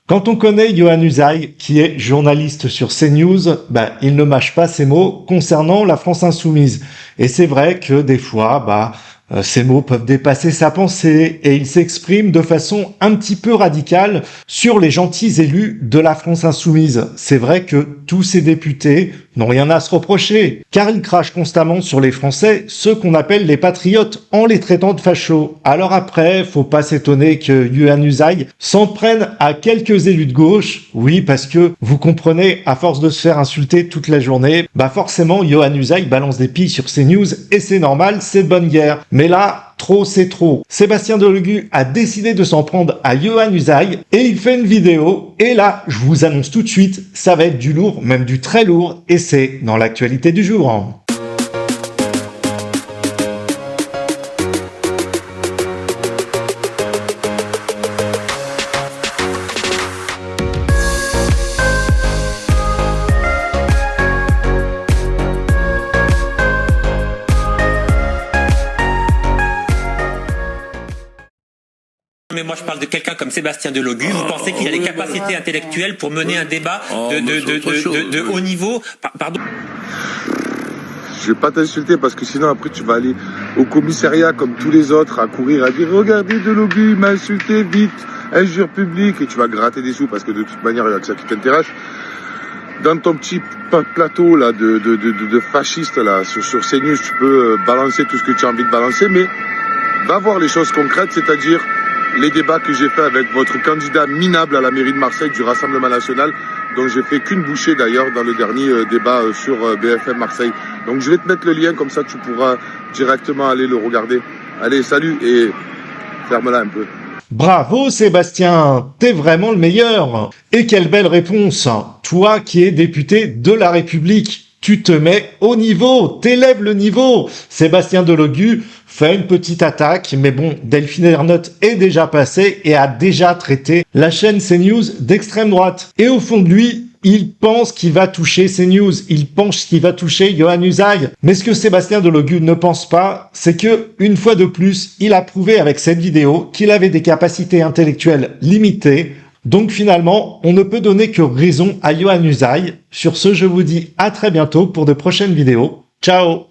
Quand on connaît Yohann Usaï, qui est journaliste sur CNews, il ne mâche pas ses mots concernant la France insoumise. Et c'est vrai que des fois, ces mots peuvent dépasser sa pensée et il s'exprime de façon un petit peu radicale sur les gentils élus de la France insoumise. C'est vrai que tous ces députés n'ont rien à se reprocher, car ils crachent constamment sur les Français, ceux qu'on appelle les patriotes, en les traitant de fachos. Alors après, faut pas s'étonner que Yohann Usaï s'en prenne à quelques élus de gauche. Oui, parce que, vous comprenez, à force de se faire insulter toute la journée, forcément, Yohann Usaï balance des pilles sur CNews, et c'est normal, c'est de bonne guerre. Mais là, trop c'est trop. Sébastien Delogu a décidé de s'en prendre à Yohann Usaï et il fait une vidéo. Et là, je vous annonce tout de suite, ça va être du lourd, même du très lourd, et c'est dans l'actualité du jour. Mais moi je parle de quelqu'un comme Sébastien Delogu. Vous pensez qu'il a les capacités intellectuelles pour mener un débat de haut niveau? Pardon. Je vais pas t'insulter parce que sinon après tu vas aller au commissariat comme tous les autres à courir à dire regardez Delogu, il m'a insulté, vite, injure publique, et tu vas gratter des sous parce que de toute manière il y a que ça qui t'intéresse. Dans ton petit plateau là de fasciste là sur CNews, tu peux balancer tout ce que tu as envie de balancer, mais va voir les choses concrètes, c'est-à-dire les débats que j'ai fait avec votre candidat minable à la mairie de Marseille du Rassemblement National, dont j'ai fait qu'une bouchée d'ailleurs dans le dernier débat sur BFM Marseille. Donc je vais te mettre le lien, comme ça tu pourras directement aller le regarder. Allez, salut et ferme-la un peu. Bravo Sébastien, t'es vraiment le meilleur. Et quelle belle réponse. Toi qui es député de la République, tu te mets au niveau, t'élèves le niveau. Sébastien Delogu fait une petite attaque, mais bon, Delphine Ernotte est déjà passée et a déjà traité la chaîne CNews d'extrême droite. Et au fond de lui, il pense qu'il va toucher CNews, il pense qu'il va toucher Yohann Usaï. Mais ce que Sébastien Delogu ne pense pas, c'est que, une fois de plus, il a prouvé avec cette vidéo qu'il avait des capacités intellectuelles limitées. Donc finalement, on ne peut donner que raison à Yohann Usaï. Sur ce, je vous dis à très bientôt pour de prochaines vidéos. Ciao!